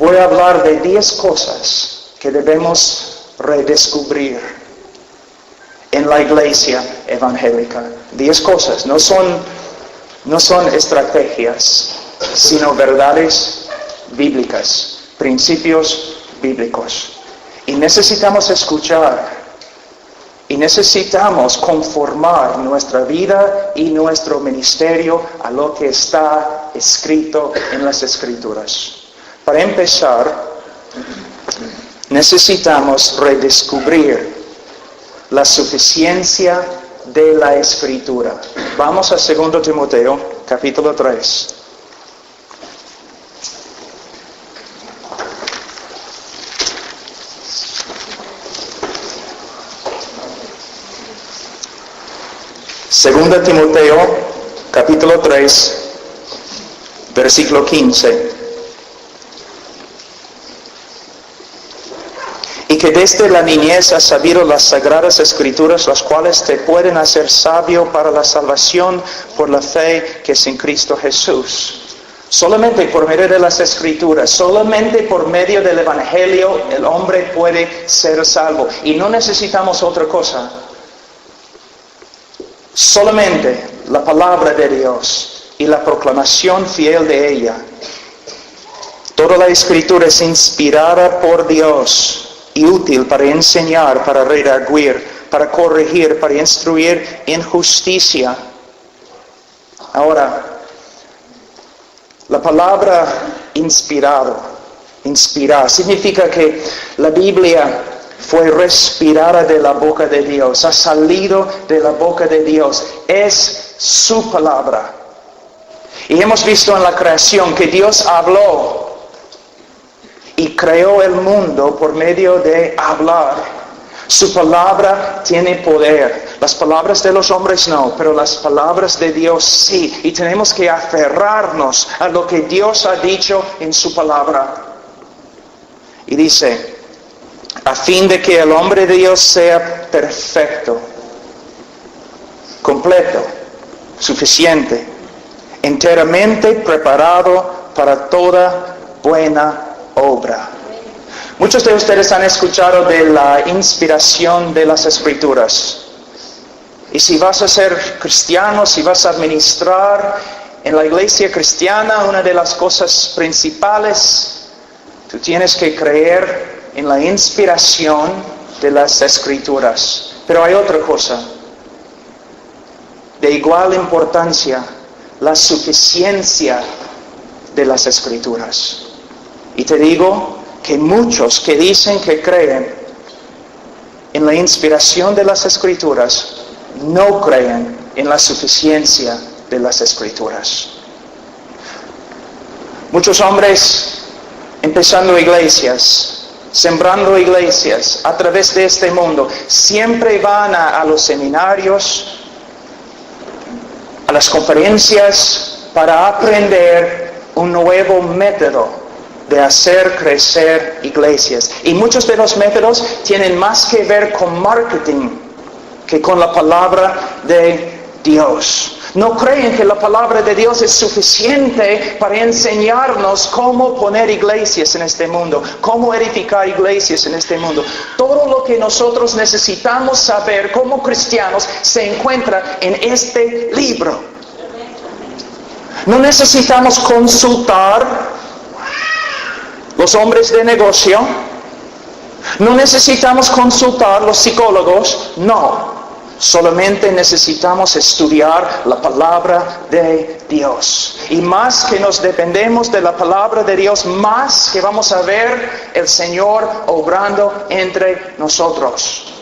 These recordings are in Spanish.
voy a hablar de 10 cosas que debemos redescubrir en la iglesia evangélica. 10 cosas, no son estrategias, sino verdades bíblicas, principios bíblicos. Y necesitamos escuchar, y necesitamos conformar nuestra vida y nuestro ministerio a lo que está escrito en las Escrituras. Para empezar, necesitamos redescubrir la suficiencia de la Escritura. Vamos a 2 Timoteo, capítulo 3. Segunda Timoteo, capítulo 3, versículo 15. Y que desde la niñez has sabido las sagradas escrituras, las cuales te pueden hacer sabio para la salvación por la fe que es en Cristo Jesús. Solamente por medio de las escrituras, solamente por medio del evangelio, el hombre puede ser salvo. Y no necesitamos otra cosa. Solamente la palabra de Dios y la proclamación fiel de ella. Toda la escritura es inspirada por Dios y útil para enseñar, para redarguir, para corregir, para instruir en justicia. Ahora, la palabra inspirar, significa que la Biblia fue respirada de la boca de Dios, ha salido de la boca de Dios, es su palabra. Y hemos visto en la creación que Dios habló y creó el mundo por medio de hablar. Su palabra tiene poder. Las palabras de los hombres no, pero las palabras de Dios sí. Y tenemos que aferrarnos a lo que Dios ha dicho en su palabra. Y dice, a fin de que el hombre de Dios sea perfecto, completo, suficiente, enteramente preparado para toda buena obra. Muchos de ustedes han escuchado de la inspiración de las Escrituras. Y si vas a ser cristiano, si vas a administrar en la iglesia cristiana, una de las cosas principales, tú tienes que creer en la inspiración de las Escrituras. Pero hay otra cosa, de igual importancia, la suficiencia de las Escrituras. Y te digo que muchos que dicen que creen en la inspiración de las Escrituras, no creen en la suficiencia de las Escrituras. Muchos hombres empezando iglesias, sembrando iglesias a través de este mundo, siempre van a los seminarios, a las conferencias para aprender un nuevo método de hacer crecer iglesias. Y muchos de los métodos tienen más que ver con marketing que con la palabra de Dios. No creen que la palabra de Dios es suficiente para enseñarnos cómo poner iglesias en este mundo, cómo edificar iglesias en este mundo. Todo lo que nosotros necesitamos saber como cristianos se encuentra en este libro. No necesitamos consultar los hombres de negocio, no necesitamos consultar los psicólogos, no. Solamente necesitamos estudiar la palabra de Dios. Y más que nos dependemos de la palabra de Dios, más que vamos a ver el Señor obrando entre nosotros.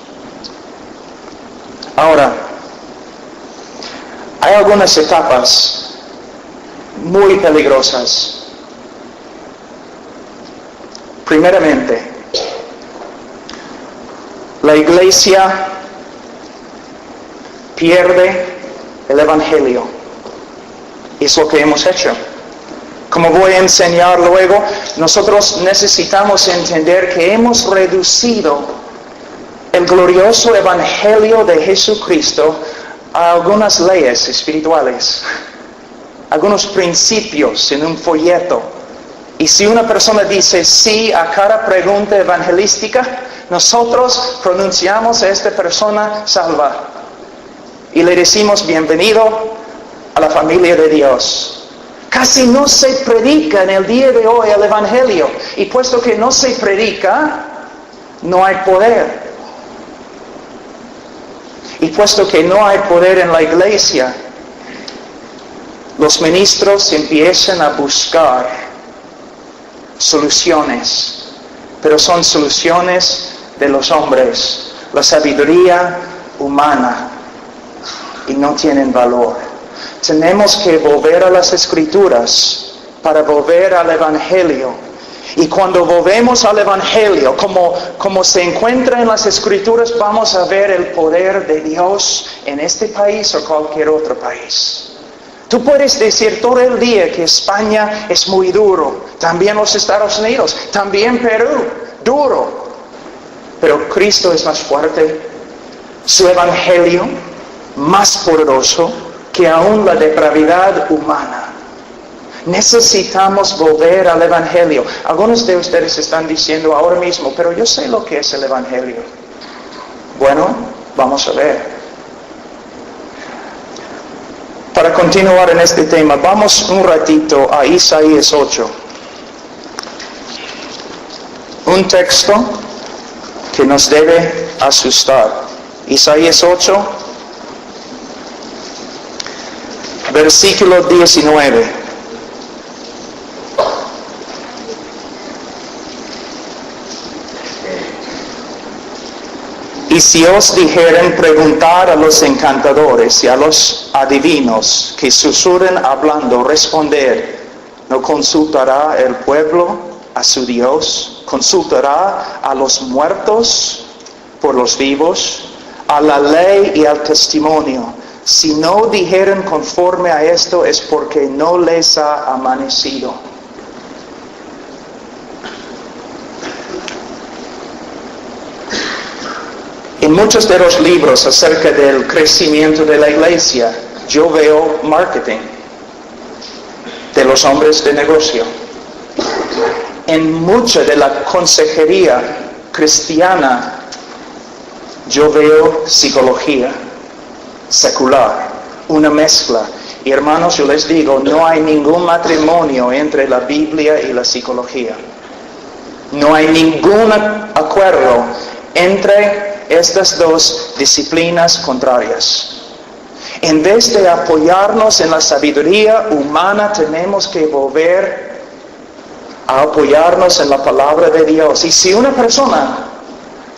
Ahora, hay algunas etapas muy peligrosas. Primeramente, la iglesia pierde el evangelio. Es lo que hemos hecho. Como voy a enseñar luego, nosotros necesitamos entender que hemos reducido el glorioso evangelio de Jesucristo a algunas leyes espirituales, algunos principios en un folleto. Y si una persona dice sí a cada pregunta evangelística, nosotros pronunciamos a esta persona salva. Y le decimos bienvenido a la familia de Dios. Casi no se predica en el día de hoy el evangelio. Y puesto que no se predica, no hay poder. Y puesto que no hay poder en la iglesia, los ministros empiezan a buscar soluciones, pero son soluciones de los hombres, la sabiduría humana, y no tienen valor. Tenemos que volver a las Escrituras para volver al Evangelio. Y cuando volvemos al Evangelio, como se encuentra en las Escrituras, vamos a ver el poder de Dios en este país o cualquier otro país. Tú puedes decir todo el día que España es muy duro, también los Estados Unidos, también Perú, duro. Pero Cristo es más fuerte, su Evangelio más poderoso que aún la depravidad humana. Necesitamos volver al Evangelio. Algunos de ustedes están diciendo ahora mismo, pero yo sé lo que es el Evangelio. Bueno, vamos a ver. Para continuar en este tema, vamos un ratito a Isaías 8. Un texto que nos debe asustar. Isaías 8, versículo 19. Y si os dijeren preguntar a los encantadores y a los adivinos que susurren hablando, responder, ¿no consultará el pueblo a su Dios? ¿Consultará a los muertos por los vivos? A la ley y al testimonio. Si no dijeren conforme a esto es porque no les ha amanecido. En muchos de los libros acerca del crecimiento de la iglesia, yo veo marketing de los hombres de negocio. En mucha de la consejería cristiana, yo veo psicología secular, una mezcla. Y hermanos, yo les digo, no hay ningún matrimonio entre la Biblia y la psicología. No hay ningún acuerdo entre estas dos disciplinas contrarias. En vez de apoyarnos en la sabiduría humana, tenemos que volver a apoyarnos en la palabra de Dios. Y si una persona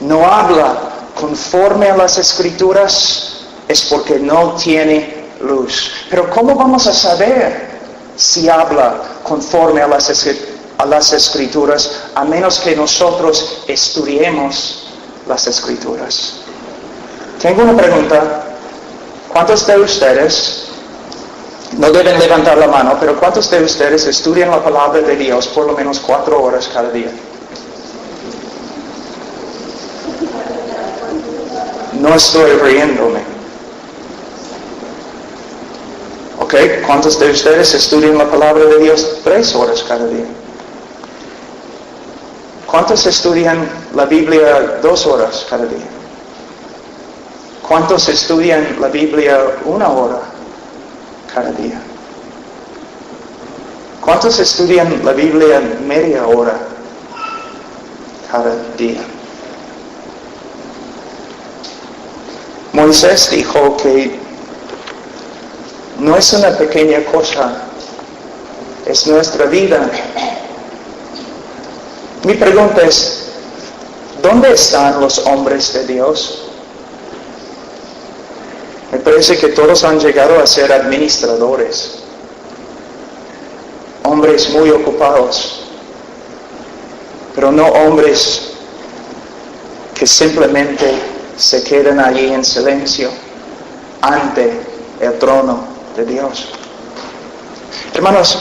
no habla conforme a las Escrituras, es porque no tiene luz. Pero ¿cómo vamos a saber si habla conforme a las Escrituras, a menos que nosotros estudiemos las Escrituras? Tengo una pregunta. ¿Cuántos de ustedes, no deben levantar la mano, pero cuántos de ustedes estudian la palabra de Dios por lo menos 4 horas cada día? No estoy riéndome. ¿Ok? ¿Cuántos de ustedes estudian la palabra de Dios 3 horas cada día? ¿Cuántos estudian la Biblia 2 horas cada día? ¿Cuántos estudian la Biblia 1 hora cada día? ¿Cuántos estudian la Biblia media hora cada día? Moisés dijo que no es una pequeña cosa, es nuestra vida. Mi pregunta es, ¿dónde están los hombres de Dios? Me parece que todos han llegado a ser administradores, hombres muy ocupados, pero no hombres que simplemente se quedan allí en silencio ante el trono de Dios. Hermanos,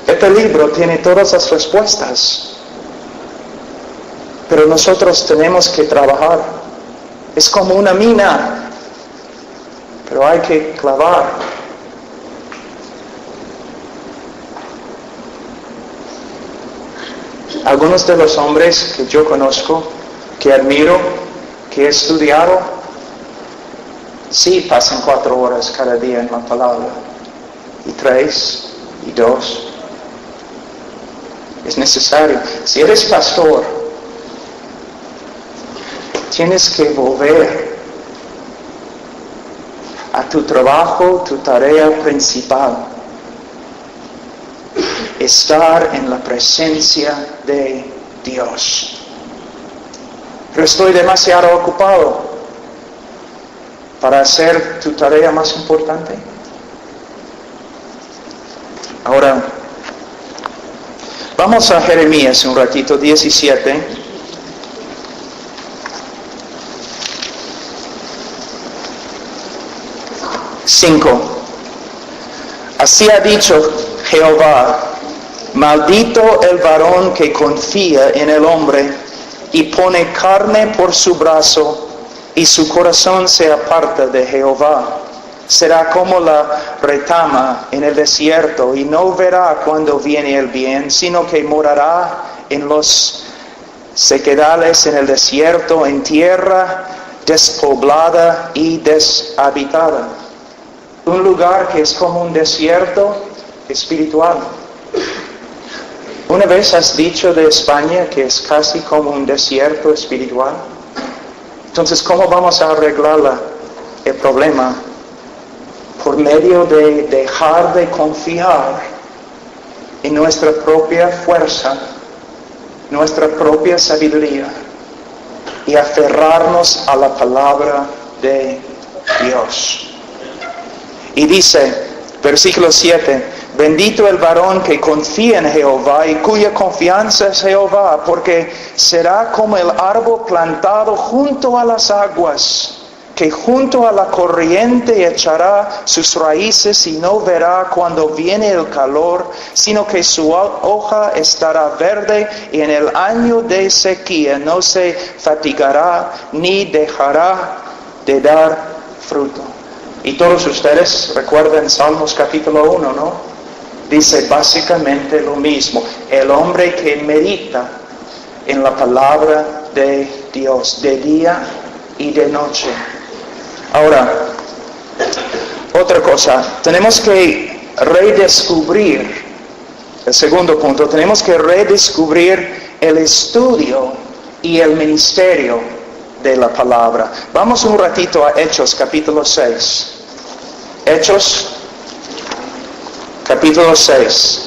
este libro tiene todas las respuestas, pero nosotros tenemos que trabajar. Es como una mina, pero hay que clavar. Algunos de los hombres que yo conozco, que admiro, que he estudiado, sí pasan 4 horas cada día en la palabra, y 3, y 2. Es necesario. Si eres pastor, tienes que volver a tu trabajo, tu tarea principal. Estar en la presencia de Dios. Pero estoy demasiado ocupado para hacer tu tarea más importante. Ahora, vamos a Jeremías un ratito, 17. Así ha dicho Jehová: maldito el varón que confía en el hombre y pone carne por su brazo, y su corazón se aparta de Jehová. Será como la retama en el desierto, y no verá cuando viene el bien, sino que morará en los sequedales, en el desierto, en tierra despoblada y deshabitada. Un lugar que es como un desierto espiritual. ¿Una vez has dicho de España que es casi como un desierto espiritual? Entonces, ¿cómo vamos a arreglar el problema? Por medio de dejar de confiar en nuestra propia fuerza, nuestra propia sabiduría, y aferrarnos a la palabra de Dios. Y dice, versículo 7, bendito el varón que confía en Jehová y cuya confianza es Jehová, porque será como el árbol plantado junto a las aguas, que junto a la corriente echará sus raíces y no verá cuando viene el calor, sino que su hoja estará verde, y en el año de sequía no se fatigará ni dejará de dar fruto. Y todos ustedes recuerdan Salmos capítulo 1, ¿no? Dice básicamente lo mismo. El hombre que medita en la palabra de Dios, de día y de noche. Ahora, otra cosa, tenemos que redescubrir, el segundo punto, tenemos que redescubrir el estudio y el ministerio de la palabra. Vamos un ratito a Hechos capítulo 6. Hechos capítulo 6.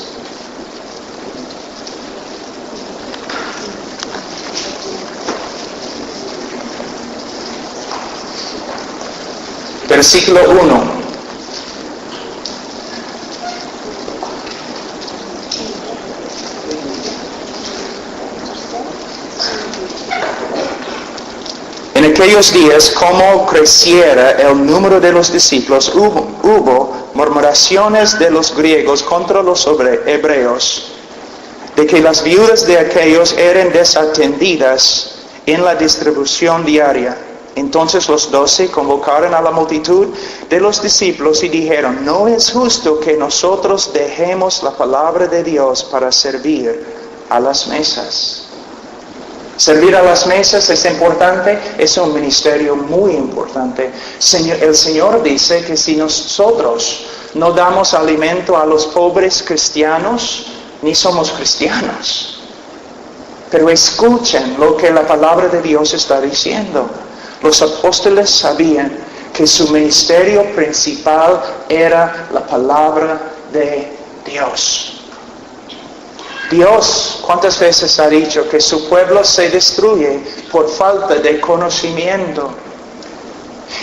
Versículo 1. En aquellos días, como creciera el número de los discípulos, hubo murmuraciones de los griegos contra los hebreos, de que las viudas de aquellos eran desatendidas en la distribución diaria. Entonces los 12 convocaron a la multitud de los discípulos y dijeron, no es justo que nosotros dejemos la palabra de Dios para servir a las mesas. Servir a las mesas es importante, es un ministerio muy importante. El Señor dice que si nosotros no damos alimento a los pobres cristianos, ni somos cristianos. Pero escuchen lo que la palabra de Dios está diciendo. Los apóstoles sabían que su ministerio principal era la palabra de Dios. Dios, ¿cuántas veces ha dicho que su pueblo se destruye por falta de conocimiento?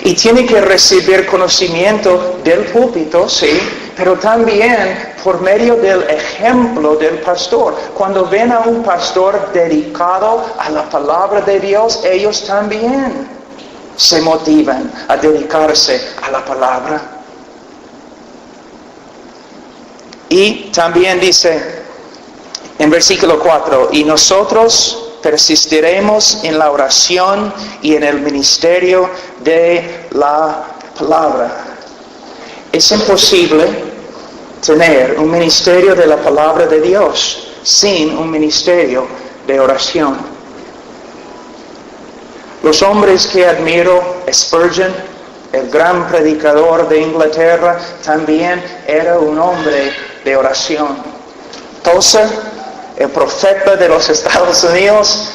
Y tiene que recibir conocimiento del púlpito, sí, pero también por medio del ejemplo del pastor. Cuando ven a un pastor dedicado a la palabra de Dios, ellos también se motivan a dedicarse a la palabra. Y también dice en versículo 4, y nosotros persistiremos en la oración y en el ministerio de la palabra. Es imposible tener un ministerio de la palabra de Dios sin un ministerio de oración. Los hombres que admiro, Spurgeon, el gran predicador de Inglaterra, también era un hombre de oración. Tozer, el profeta de los Estados Unidos,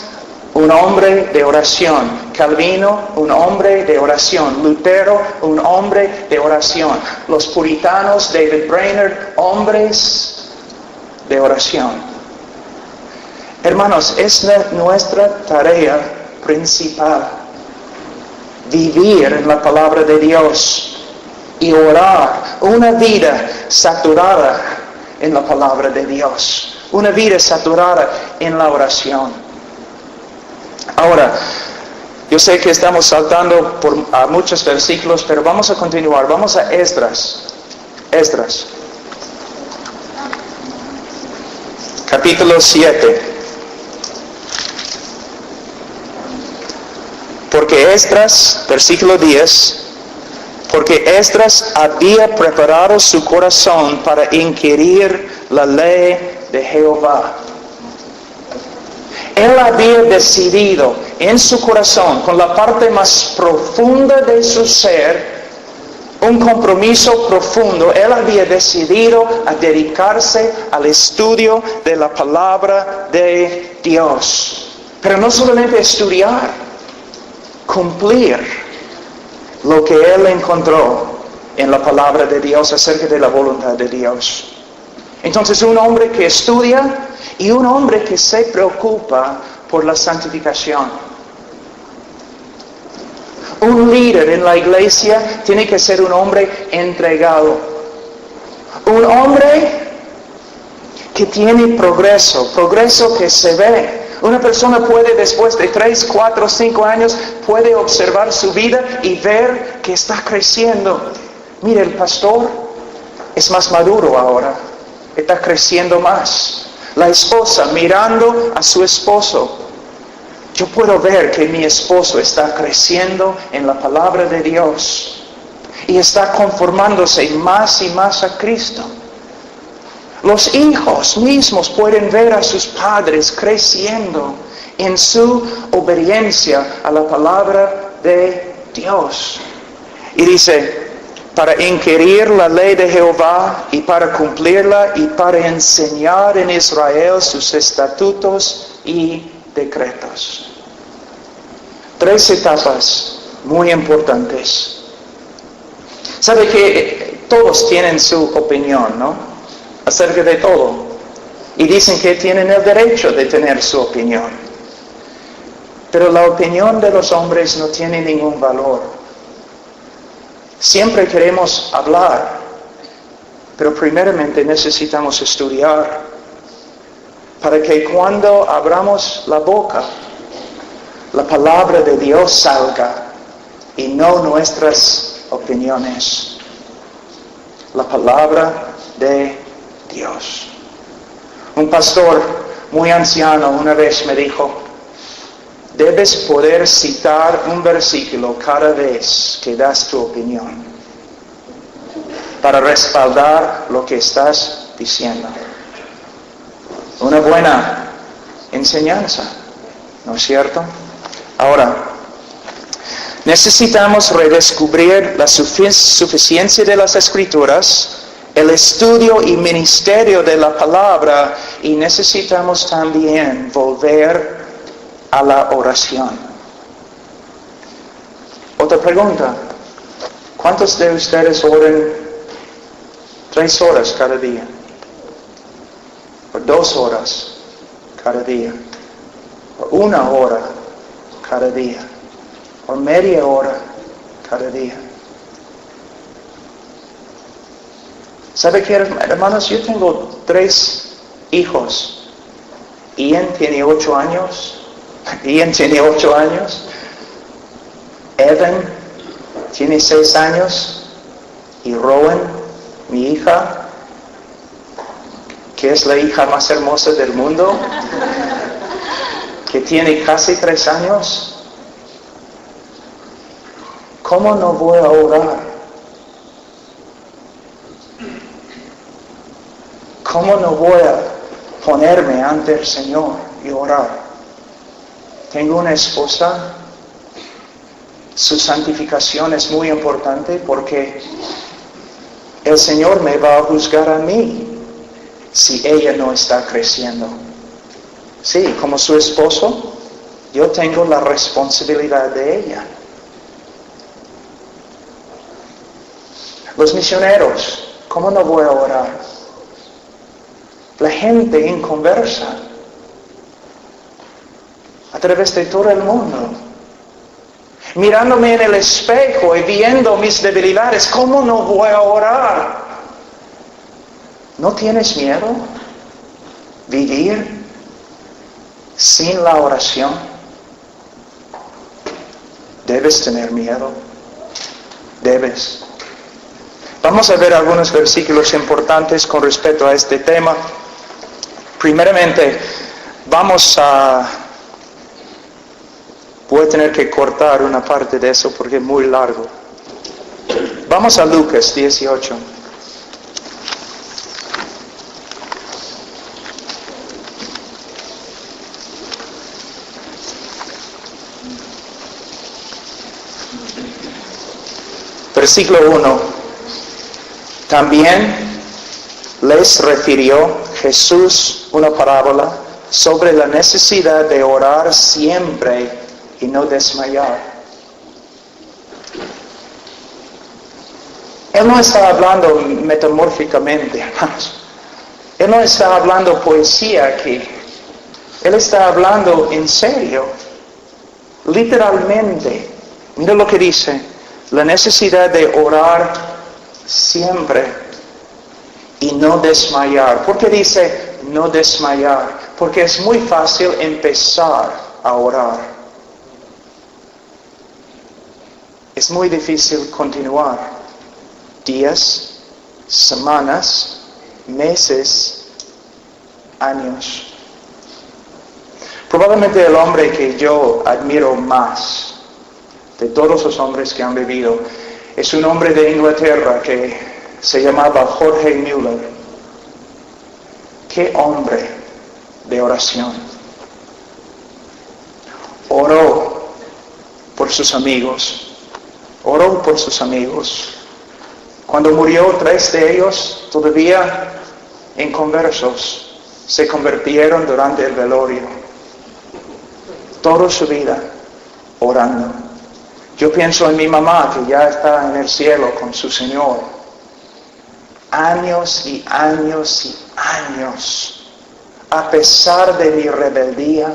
un hombre de oración. Calvino, un hombre de oración. Lutero, un hombre de oración. Los puritanos, David Brainerd, hombres de oración. Hermanos, es nuestra tarea principal vivir en la palabra de Dios y orar una vida saturada en la palabra de Dios, una vida saturada en la oración. Ahora, yo sé que estamos saltando a muchos versículos, pero vamos a continuar. Vamos a Esdras. Esdras. Capítulo 7. Porque Esdras, versículo 10, porque Esdras había preparado su corazón para inquirir la ley de Jehová. Él había decidido en su corazón, con la parte más profunda de su ser, un compromiso profundo. Él había decidido a dedicarse al estudio de la palabra de Dios. Pero no solamente estudiar, cumplir lo que él encontró en la palabra de Dios acerca de la voluntad de Dios. Entonces, un hombre que estudia y un hombre que se preocupa por la santificación. Un líder en la iglesia tiene que ser un hombre entregado. Un hombre que tiene progreso que se ve. Una persona puede, después de 3, 4, 5 años, puede observar su vida y ver que está creciendo. Mire, el pastor es más maduro ahora, está creciendo más. La esposa mirando a su esposo. Yo puedo ver que mi esposo está creciendo en la palabra de Dios y está conformándose más y más a Cristo. Los hijos mismos pueden ver a sus padres creciendo en su obediencia a la palabra de Dios. Y dice, para inquirir la ley de Jehová y para cumplirla y para enseñar en Israel sus estatutos y decretos. 3 etapas muy importantes. ¿Sabe que todos tienen su opinión, no? Acerca de todo. Y dicen que tienen el derecho de tener su opinión. Pero la opinión de los hombres no tiene ningún valor. Siempre queremos hablar, pero primeramente necesitamos estudiar para que cuando abramos la boca, la palabra de Dios salga y no nuestras opiniones. La palabra de Dios. Un pastor muy anciano una vez me dijo, debes poder citar un versículo cada vez que das tu opinión para respaldar lo que estás diciendo. Una buena enseñanza, ¿no es cierto? Ahora, necesitamos redescubrir la suficiencia de las Escrituras, el estudio y ministerio de la palabra, y necesitamos también volver a la oración. Otra pregunta. ¿Cuántos de ustedes oran 3 horas cada día? ¿O 2 horas cada día? ¿O 1 hora cada día? ¿O media hora cada día? ¿Sabe qué, hermanos? Yo tengo 3 hijos. Ian tiene 8 años. Evan tiene 6 años. Y Rowan, mi hija, que es la hija más hermosa del mundo, que tiene casi 3 años. ¿Cómo no voy a orar? ¿Cómo no voy a ponerme ante el Señor y orar? tengo una esposa, su santificación es muy importante porque el Señor me va a juzgar a mí si ella no está creciendo. Sí, como su esposo, yo tengo la responsabilidad de ella. Los misioneros, ¿cómo no voy a orar? La gente inconversa a través de todo el mundo. Mirándome en el espejo y viendo mis debilidades, ¿cómo no voy a orar? ¿No tienes miedo? ¿Vivir sin la oración? Debes tener miedo. Debes. Vamos a ver algunos versículos importantes con respecto a este tema. Primeramente, voy a tener que cortar una parte de eso porque es muy largo. Vamos a Lucas 18. Versículo 1. También les refirió Jesús una parábola sobre la necesidad de orar siempre y no desmayar. Él no está hablando metamórficamente, hermanos. Él no está hablando poesía aquí. Él está hablando en serio, literalmente. Mira lo que dice: la necesidad de orar siempre y no desmayar. ¿Por qué dice no desmayar? Porque es muy fácil empezar a orar. Es muy difícil continuar. Días, semanas, meses, años. Probablemente el hombre que yo admiro más de todos los hombres que han vivido es un hombre de Inglaterra que se llamaba Jorge Müller. ¡Qué hombre de oración! Oró por sus amigos. Oró por sus amigos. Cuando murió, 3 de ellos, todavía inconversos, se convirtieron durante el velorio. Toda su vida orando. Yo pienso en mi mamá, que ya está en el cielo con su Señor. Años y años y años, a pesar de mi rebeldía,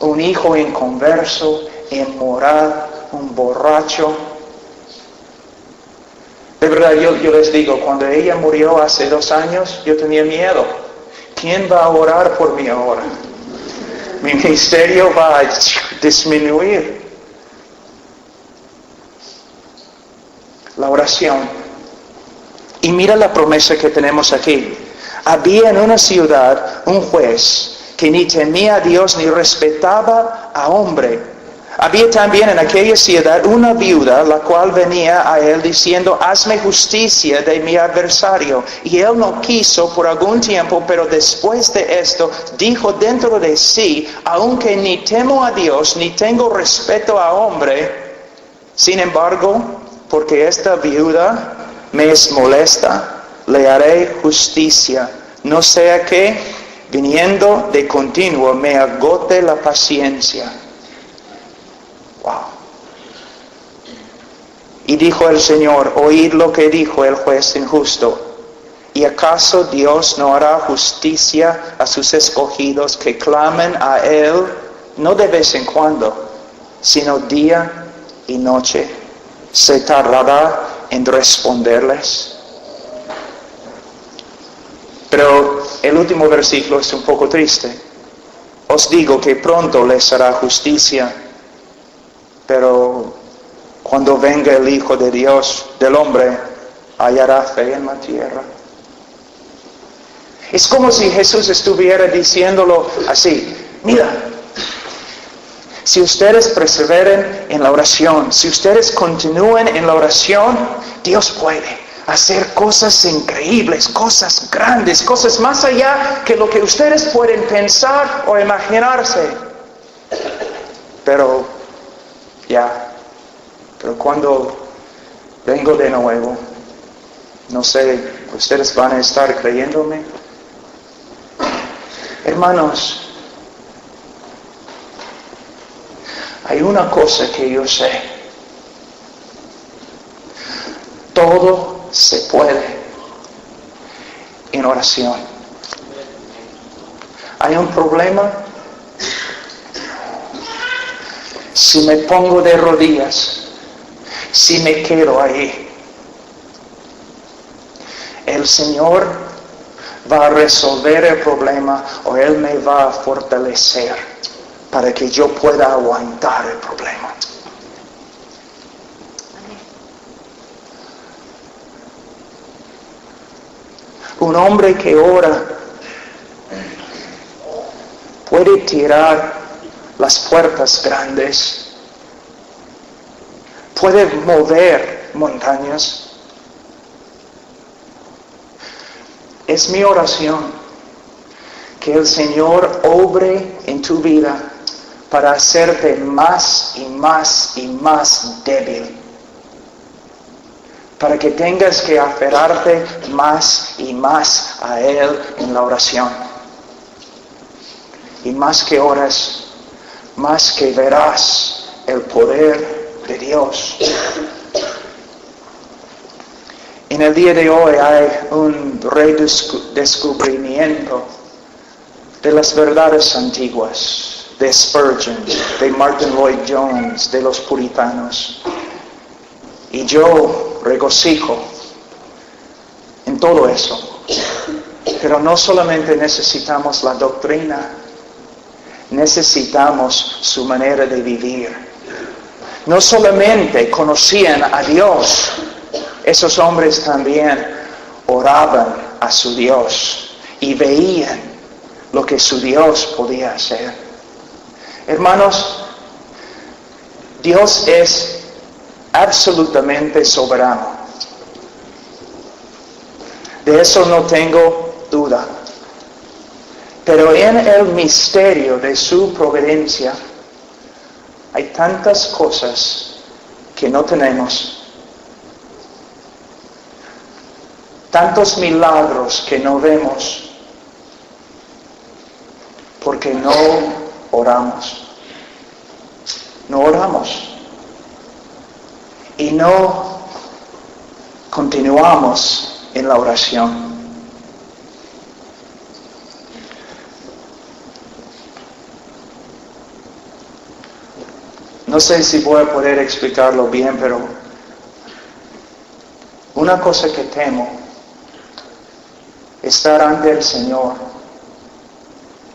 un hijo inconverso, inmoral, un borracho. De verdad, yo les digo, cuando ella murió hace 2 años, yo tenía miedo. ¿Quién va a orar por mí ahora? Mi ministerio va a disminuir. La oración. Y mira la promesa que tenemos aquí. Había en una ciudad un juez que ni temía a Dios ni respetaba a hombre. Había también en aquella ciudad una viuda, la cual venía a él diciendo: hazme justicia de mi adversario. Y él no quiso por algún tiempo, pero después de esto dijo dentro de sí: aunque ni temo a Dios ni tengo respeto a hombre, sin embargo, porque esta viuda me es molesta, le haré justicia, no sea que, viniendo de continuo, me agote la paciencia. Wow. Y dijo el Señor: oíd lo que dijo el juez injusto. ¿Y acaso Dios no hará justicia a sus escogidos que clamen a Él, no de vez en cuando, sino día y noche? ¿Se tardará en responderles? Pero el último versículo es un poco triste. Os digo que pronto les hará justicia, pero cuando venga el Hijo de Dios, del hombre, hallará fe en la tierra. Es como si Jesús estuviera diciéndolo así: mira, si ustedes perseveren en la oración, si ustedes continúen en la oración, Dios puede hacer cosas increíbles, cosas grandes, cosas más allá que lo que ustedes pueden pensar o imaginarse. pero pero cuando vengo de nuevo, no sé, ustedes van a estar creyéndome. Hermanos, hay una cosa que yo sé. Todo se puede en oración. Hay un problema. Si me pongo de rodillas, si me quedo ahí, el Señor va a resolver el problema o Él me va a fortalecer para que yo pueda aguantar el problema. Un hombre que ora puede tirar las puertas grandes, puede mover montañas. Es mi oración que el Señor obre en tu vida para hacerte más y más y más débil, para que tengas que aferrarte más y más a Él en la oración. Y más que oras, más que verás el poder de Dios. En el día de hoy hay un redescubrimiento de las verdades antiguas, de Spurgeon, de Martin Lloyd Jones, de los puritanos. Y yo regocijo en todo eso. Pero no solamente necesitamos la doctrina, necesitamos su manera de vivir. No solamente conocían a Dios, esos hombres también oraban a su Dios y veían lo que su Dios podía hacer. Hermanos, Dios es absolutamente soberano. De eso no tengo duda. Pero en el misterio de su providencia hay tantas cosas que no tenemos, tantos milagros que no vemos, porque no oramos. No oramos. Y no continuamos en la oración. No sé si voy a poder explicarlo bien, pero una cosa que temo, estar ante el Señor.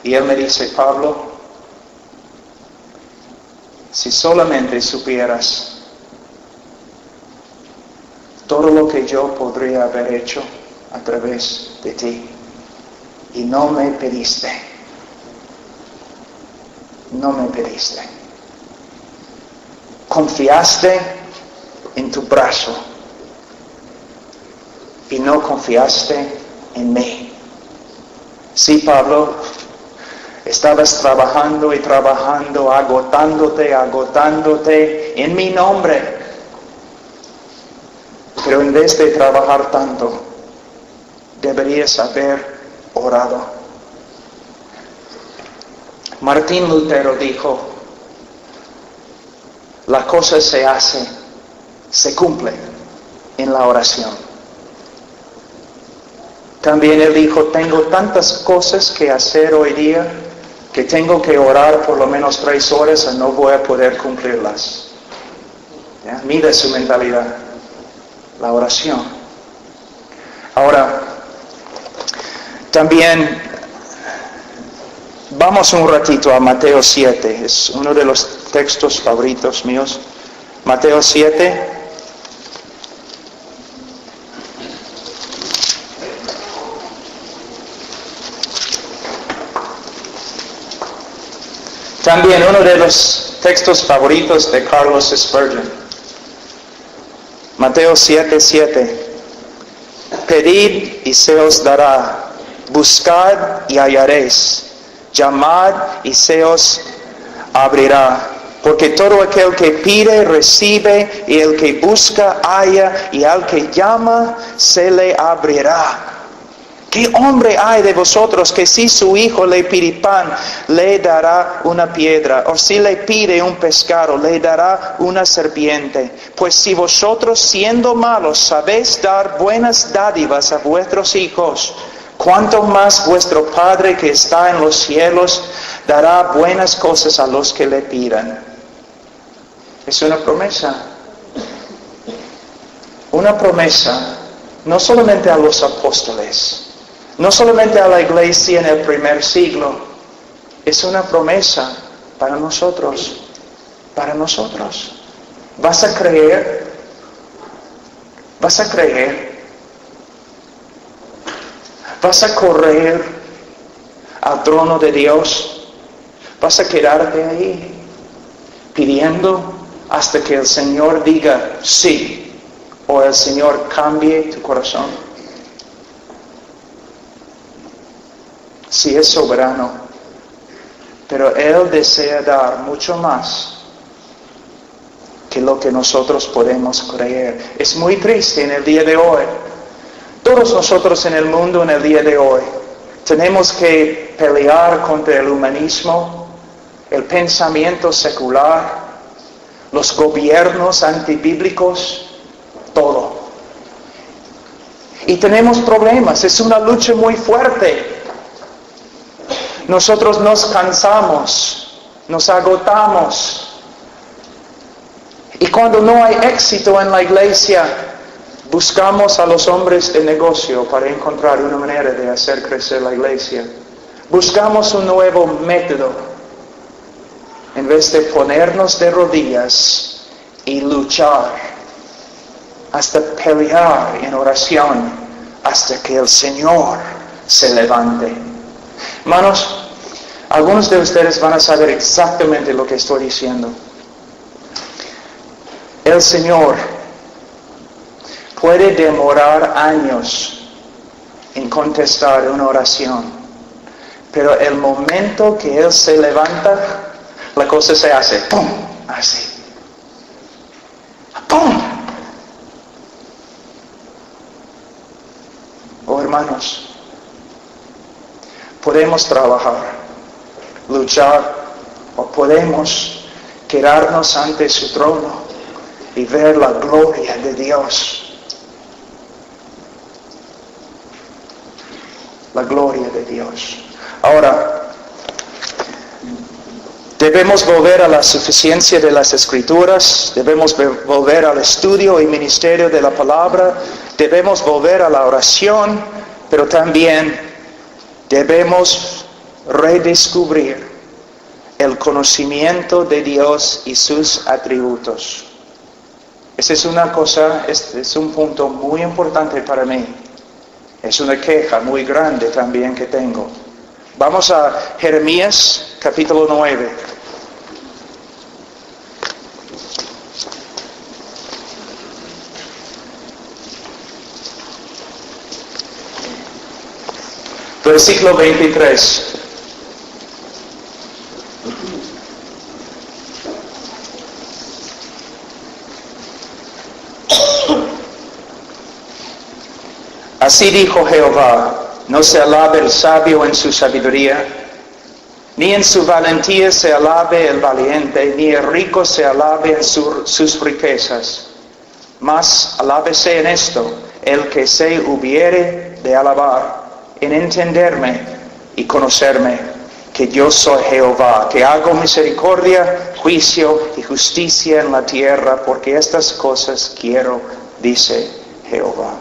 Y Él me dice, Pablo, si solamente supieras todo lo que yo podría haber hecho a través de ti, y no me pediste. No me pediste. Confiaste en tu brazo y no confiaste en mí. Sí, Pablo, estabas trabajando y trabajando, agotándote en mi nombre. Pero en vez de trabajar tanto, deberías haber orado. Martín Lutero dijo, la cosa se hace, se cumple en la oración. También él dijo, tengo tantas cosas que hacer hoy día que tengo que orar por lo menos 3 horas y no voy a poder cumplirlas. ¿Ya? Mira su mentalidad, la oración. Ahora, también vamos un ratito a Mateo 7, es uno de los textos favoritos míos. Mateo 7. También uno de los textos favoritos de Carlos Spurgeon. Mateo 7:7. Pedid y se os dará, buscad y hallaréis, llamad y se os abrirá, Porque todo aquel que pide, recibe, y el que busca, halla, y al que llama, se le abrirá. ¿Qué hombre hay de vosotros que si su hijo le pide pan, le dará una piedra? O si le pide un pescado, le dará una serpiente? Pues si vosotros, siendo malos, sabéis dar buenas dádivas a vuestros hijos, ¿cuánto más vuestro Padre que está en los cielos dará buenas cosas a los que le pidan? Es una promesa. Una promesa no solamente a los apóstoles, no solamente a la iglesia en el primer siglo, es una promesa para nosotros, para nosotros. ¿Vas a creer? ¿Vas a creer? ¿Vas a correr al trono de Dios? ¿Vas a quedarte ahí pidiendo hasta que el Señor diga sí o el Señor cambie tu corazón? Sí, es soberano, pero Él desea dar mucho más que lo que nosotros podemos creer. Es muy triste en el día de hoy. Todos nosotros en el mundo en el día de hoy tenemos que pelear contra el humanismo, el pensamiento secular, los gobiernos antibíblicos, todo. Y tenemos problemas, es una lucha muy fuerte. Nosotros nos cansamos, nos agotamos. Y cuando no hay éxito en la iglesia, buscamos a los hombres de negocio para encontrar una manera de hacer crecer la iglesia. Buscamos un nuevo método en vez de ponernos de rodillas y luchar hasta pelear en oración hasta que el Señor se levante. Hermanos, algunos de ustedes van a saber exactamente lo que estoy diciendo. El Señor puede demorar años en contestar una oración, pero el momento que Él se levanta, la cosa se hace, ¡pum!, así. ¡Pum! Oh, hermanos, podemos trabajar, luchar, o podemos quedarnos ante su trono y ver la gloria de Dios. La gloria de Dios. Ahora, debemos volver a la suficiencia de las Escrituras, debemos volver al estudio y ministerio de la palabra, debemos volver a la oración, pero también debemos redescubrir el conocimiento de Dios y sus atributos. Esa es una cosa, es un punto muy importante para mí. Es una queja muy grande también que tengo. Vamos a Jeremías capítulo 9. Versículo 23. Así dijo Jehová: no se alabe el sabio en su sabiduría, ni en su valentía se alabe el valiente, ni el rico se alabe en sus riquezas. Mas alábese en esto el que se hubiere de alabar, en entenderme y conocerme, que yo soy Jehová, que hago misericordia, juicio y justicia en la tierra, porque estas cosas quiero, dice Jehová.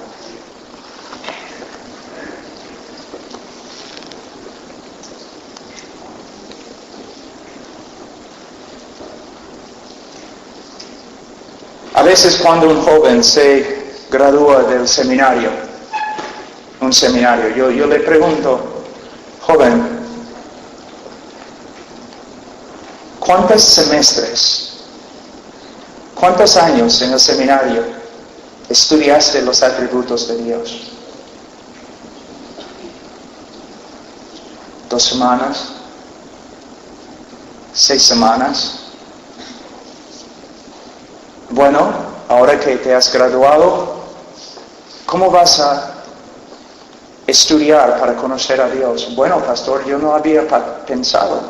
A veces cuando un joven se gradúa del seminario, yo le pregunto: joven, ¿cuántos semestres, cuántos años en el seminario estudiaste los atributos de Dios? 2 semanas, 6 semanas, Bueno, ahora que te has graduado, ¿cómo vas a estudiar para conocer a Dios? Bueno, pastor, yo no había pensado.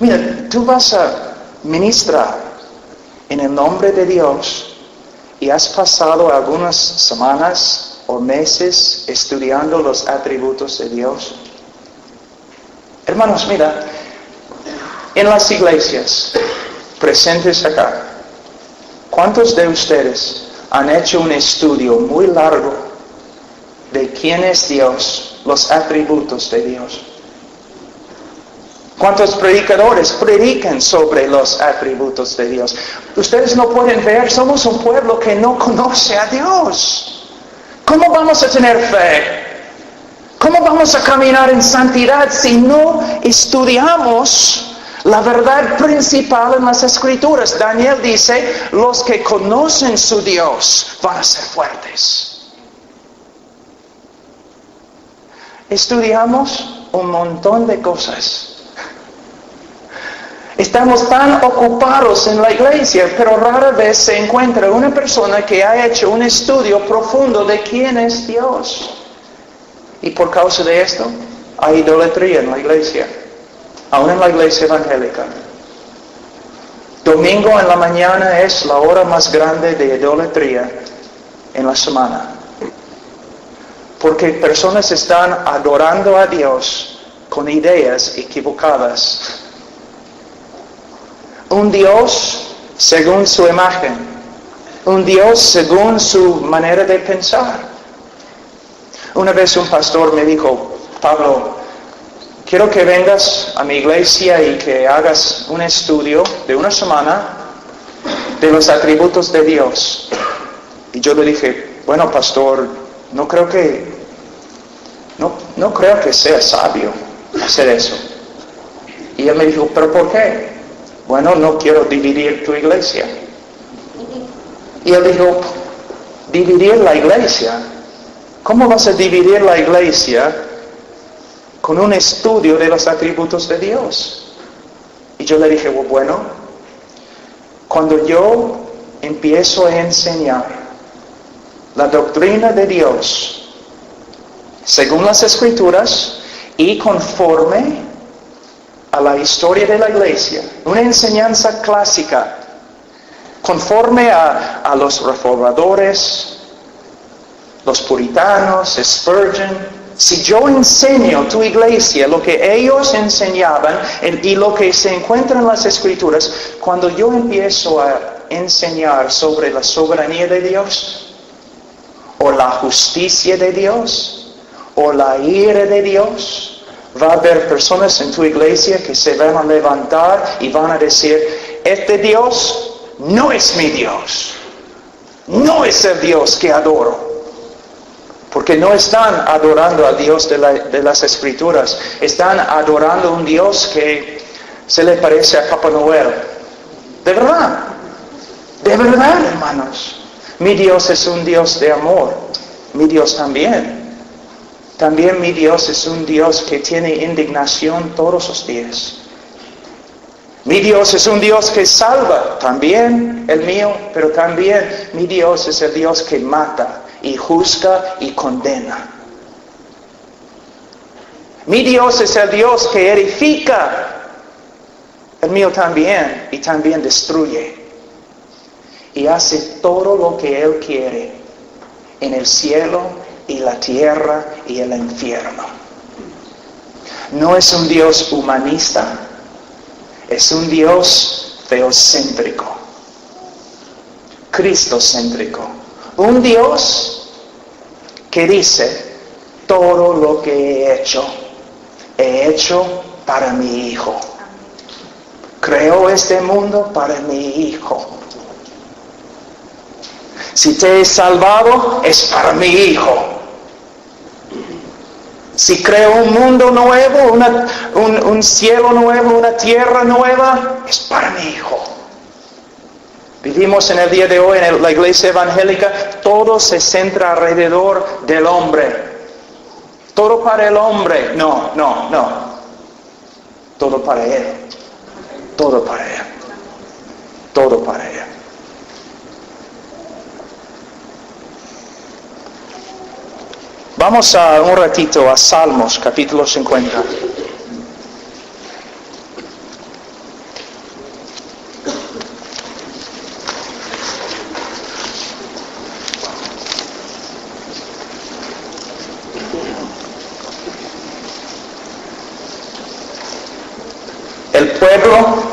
Mira, tú vas a ministrar en el nombre de Dios y has pasado algunas semanas o meses estudiando los atributos de Dios. Hermanos, mira, en las iglesias presentes acá, ¿cuántos de ustedes han hecho un estudio muy largo de quién es Dios, los atributos de Dios? ¿Cuántos predicadores predican sobre los atributos de Dios? Ustedes no pueden ver, somos un pueblo que no conoce a Dios. ¿Cómo vamos a tener fe? ¿Cómo vamos a caminar en santidad si no estudiamos la verdad principal en las Escrituras? Daniel dice, los que conocen su Dios van a ser fuertes. Estudiamos un montón de cosas. Estamos tan ocupados en la iglesia, pero rara vez se encuentra una persona que ha hecho un estudio profundo de quién es Dios. Y por causa de esto, hay idolatría en la iglesia, aún en la iglesia evangélica. Domingo en la mañana es la hora más grande de idolatría en la semana. Porque personas están adorando a Dios con ideas equivocadas. Un Dios según su imagen. Un Dios según su manera de pensar. Una vez un pastor me dijo, Pablo, quiero que vengas a mi iglesia y que hagas un estudio de una semana de los atributos de Dios. Y yo le dije, bueno, pastor, no creo que sea sabio hacer eso. Y él me dijo, ¿pero por qué? Bueno, no quiero dividir tu iglesia. Y él dijo, ¿dividir la iglesia? ¿Cómo vas a dividir la iglesia con un estudio de los atributos de Dios? Y yo le dije, bueno, cuando yo empiezo a enseñar la doctrina de Dios, según las Escrituras y conforme a la historia de la iglesia, una enseñanza clásica, conforme a los reformadores, los puritanos, Spurgeon. Si yo enseño tu iglesia lo que ellos enseñaban y lo que se encuentra en las Escrituras, cuando yo empiezo a enseñar sobre la soberanía de Dios, o la justicia de Dios, o la ira de Dios, va a haber personas en tu iglesia que se van a levantar y van a decir, este Dios no es mi Dios, no es el Dios que adoro. Porque no están adorando al Dios de las Escrituras. Están adorando a un Dios que se le parece a Papá Noel. De verdad, hermanos. Mi Dios es un Dios de amor. Mi Dios también. También mi Dios es un Dios que tiene indignación todos los días. Mi Dios es un Dios que salva. También el mío, pero también mi Dios es el Dios que mata y juzga y condena. Mi Dios es el Dios que edifica. El mío también, y también destruye. Y hace todo lo que Él quiere en el cielo y la tierra y el infierno. No es un Dios humanista, es un Dios teocéntrico, cristocéntrico. Un Dios que dice, todo lo que he hecho para mi Hijo. Creó este mundo para mi Hijo. Si te he salvado, es para mi Hijo. Si creo un mundo nuevo, un cielo nuevo, una tierra nueva, es para mi Hijo. Vivimos en el día de hoy en la iglesia evangélica, todo se centra alrededor del hombre. Todo para el hombre. No. Todo para Él. Todo para Él. Todo para Él. Vamos a un ratito a Salmos, capítulo 50. El pueblo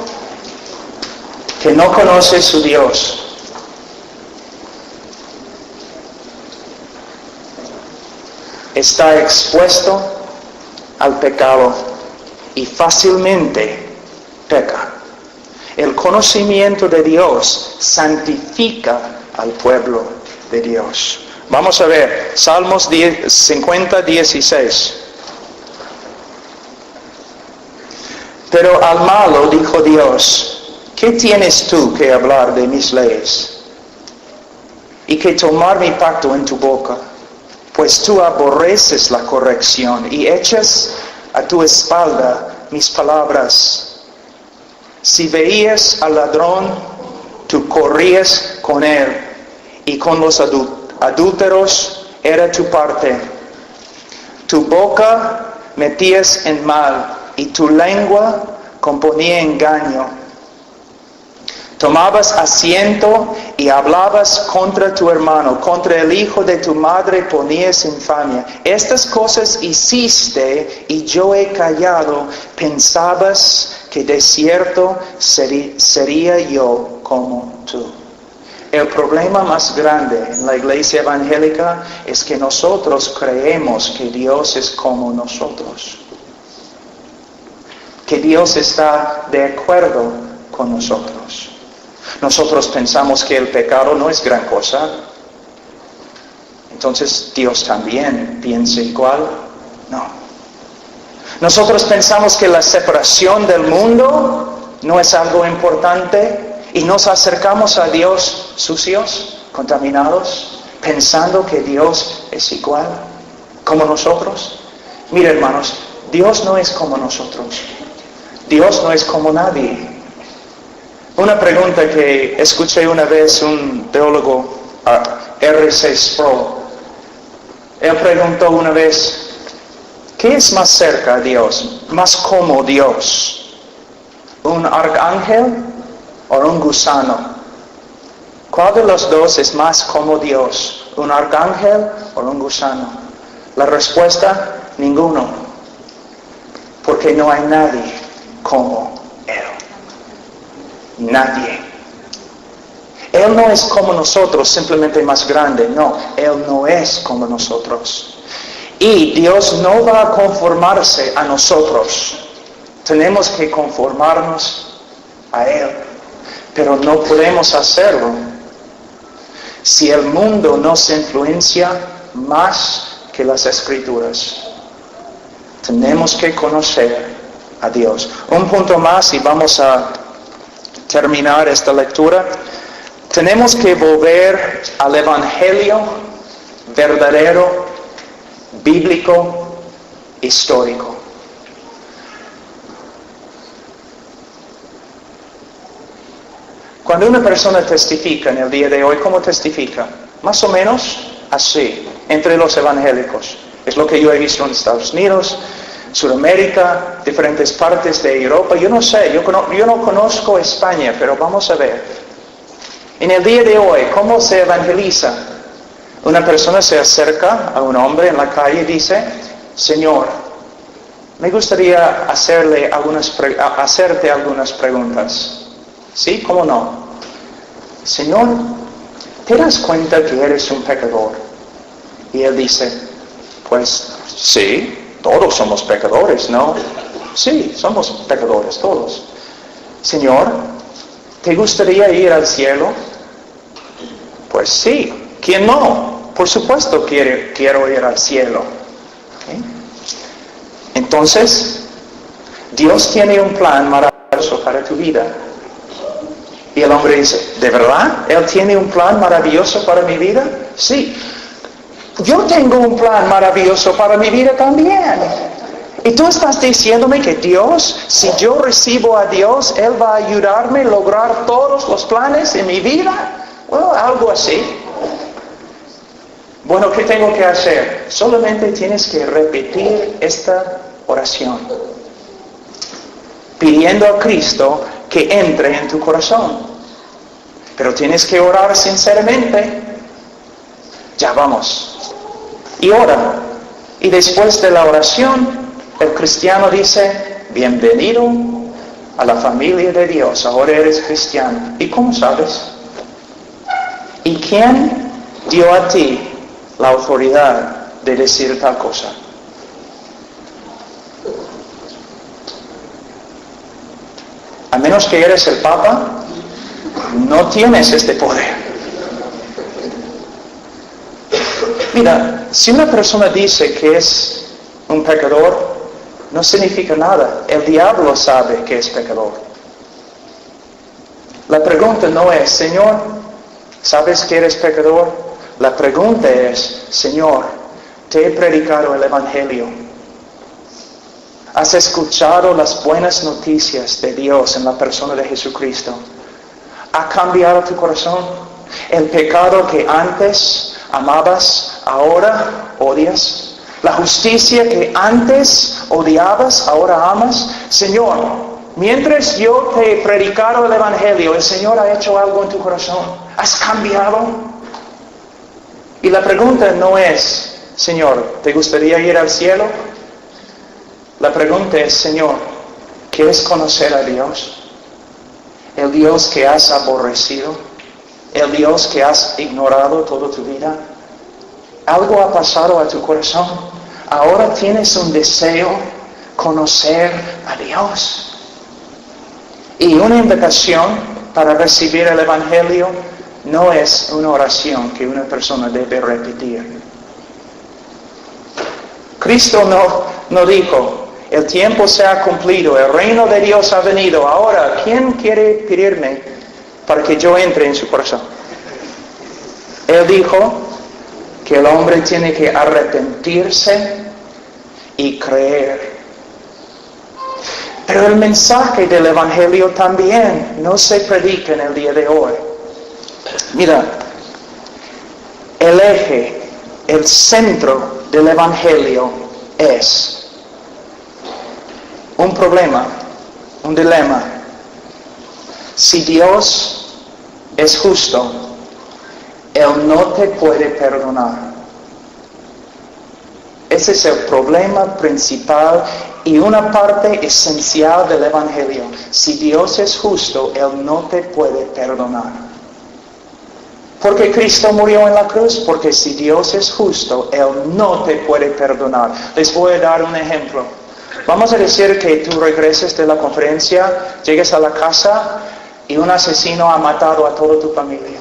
que no conoce su Dios está expuesto al pecado y fácilmente peca. El conocimiento de Dios santifica al pueblo de Dios. Vamos a ver, Salmos 50, 16. Pero al malo dijo Dios, ¿qué tienes tú que hablar de mis leyes? Y que tomar mi pacto en tu boca, pues tú aborreces la corrección y echas a tu espalda mis palabras. Si veías al ladrón, tú corrías con él, y con los adúlteros era tu parte. Tu boca metías en mal, y tu lengua componía engaño. Tomabas asiento y hablabas contra tu hermano, contra el hijo de tu madre ponías infamia. Estas cosas hiciste y yo he callado. Pensabas que de cierto sería yo como tú. El problema más grande en la iglesia evangélica es que nosotros creemos que Dios es como nosotros. Que Dios está de acuerdo con nosotros. Nosotros pensamos que el pecado no es gran cosa. Entonces, ¿Dios también piensa igual? No. Nosotros pensamos que la separación del mundo no es algo importante y nos acercamos a Dios sucios, contaminados, pensando que Dios es igual como nosotros. Mira, hermanos, Dios no es como nosotros. Dios no es como nadie. Una pregunta que escuché una vez un teólogo, R.C. Sproul. Él preguntó una vez, ¿qué es más cerca a Dios? ¿Más como Dios? ¿Un arcángel o un gusano? ¿Cuál de los dos es más como Dios? ¿Un arcángel o un gusano? La respuesta, ninguno. Porque no hay nadie como Él. Nadie. Él no es como nosotros, simplemente más grande. No, Él no es como nosotros. Y Dios no va a conformarse a nosotros. Tenemos que conformarnos a Él. Pero no podemos hacerlo si el mundo nos influencia más que las Escrituras. Tenemos que conocer a Dios. Un punto más y vamos a terminar esta lectura. Tenemos que volver al Evangelio verdadero, bíblico, histórico. Cuando una persona testifica en el día de hoy, ¿cómo testifica? Más o menos así, entre los evangélicos. Es lo que yo he visto en Estados Unidos, Sudamérica, diferentes partes de Europa. Yo no sé, yo no conozco España, pero vamos a ver. En el día de hoy, ¿cómo se evangeliza? Una persona se acerca a un hombre en la calle y dice, Señor, me gustaría hacerte algunas preguntas. ¿Sí? ¿Cómo no? Señor, ¿te das cuenta que eres un pecador? Y él dice, pues sí, todos somos pecadores, ¿no? Sí, somos pecadores todos. Señor, ¿te gustaría ir al cielo? Pues sí, ¿quién no? Por supuesto quiero ir al cielo. ¿Okay? Entonces, Dios tiene un plan maravilloso para tu vida. Y el hombre dice, ¿de verdad? ¿Él tiene un plan maravilloso para mi vida? Sí. Yo tengo un plan maravilloso para mi vida también. Y tú estás diciéndome que Dios, si yo recibo a Dios, Él va a ayudarme a lograr todos los planes en mi vida. Bueno, algo así. Bueno, ¿qué tengo que hacer? Solamente tienes que repetir esta oración, pidiendo a Cristo que entre en tu corazón. Pero tienes que orar sinceramente. Ya vamos. Y ora. Y después de la oración, el cristiano dice, bienvenido a la familia de Dios. Ahora eres cristiano. ¿Y cómo sabes? ¿Y quién dio a ti la autoridad de decir tal cosa? A menos que eres el Papa, no tienes este poder. Mira, si una persona dice que es un pecador, no significa nada. El diablo sabe que es pecador. La pregunta no es, Señor, ¿sabes que eres pecador? La pregunta es, Señor, te he predicado el Evangelio. ¿Has escuchado las buenas noticias de Dios en la persona de Jesucristo? ¿Ha cambiado tu corazón? ¿El pecado que antes amabas, ahora odias? ¿La justicia que antes odiabas, ahora amas? Señor, mientras yo te he predicado el Evangelio, ¿el Señor ha hecho algo en tu corazón? ¿Has cambiado? Y la pregunta no es, Señor, ¿te gustaría ir al cielo? La pregunta es, Señor, ¿quieres conocer a Dios? El Dios que has aborrecido, el Dios que has ignorado toda tu vida. Algo ha pasado a tu corazón. Ahora tienes un deseo conocer a Dios. Y una invitación para recibir el Evangelio no es una oración que una persona debe repetir. Cristo no dijo, el tiempo se ha cumplido, el reino de Dios ha venido. Ahora, ¿quién quiere pedirme para que yo entre en su corazón? Él dijo que el hombre tiene que arrepentirse y creer. Pero el mensaje del Evangelio también no se predica en el día de hoy. Mira, el eje, el centro del Evangelio es un problema, un dilema. Si Dios es justo, Él no te puede perdonar. Ese es el problema principal y una parte esencial del Evangelio. Si Dios es justo, Él no te puede perdonar. ¿Por qué Cristo murió en la cruz? Porque si Dios es justo, Él no te puede perdonar. Les voy a dar un ejemplo. Vamos a decir que tú regreses de la conferencia, llegues a la casa y un asesino ha matado a toda tu familia.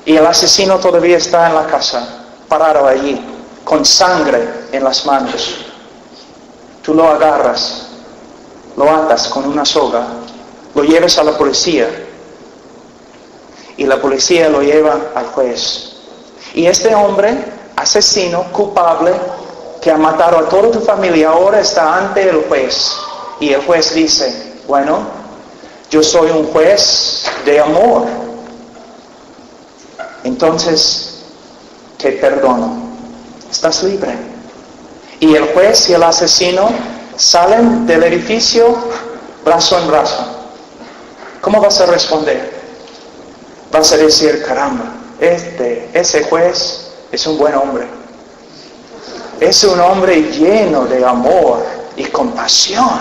Y el asesino todavía está en la casa, parado allí, con sangre en las manos. Tú lo agarras, lo atas con una soga, lo llevas a la policía y la policía lo lleva al juez. Y este hombre, asesino, culpable, que ha matado a toda tu familia, ahora está ante el juez. Y el juez dice, bueno, yo soy un juez de amor. Entonces, te perdono. Estás libre. Y el juez y el asesino salen del edificio brazo en brazo. ¿Cómo vas a responder? Vas a decir, caramba, ese juez es un buen hombre. Es un hombre lleno de amor y compasión.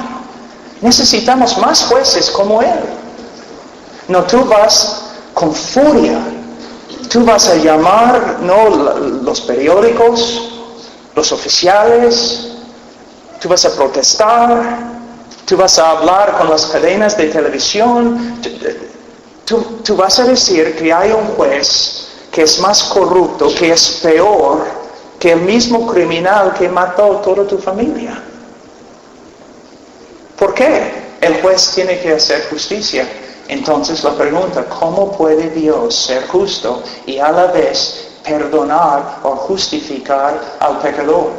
Necesitamos más jueces como él. No, tú vas con furia. Tú vas a llamar, no los periódicos, los oficiales. Tú vas a protestar. Tú vas a hablar con las cadenas de televisión. Tú vas a decir que hay un juez que es más corrupto, que es peor que el mismo criminal que mató a toda tu familia. ¿Por qué? El juez tiene que hacer justicia. Entonces la pregunta, ¿cómo puede Dios ser justo y a la vez perdonar o justificar al pecador?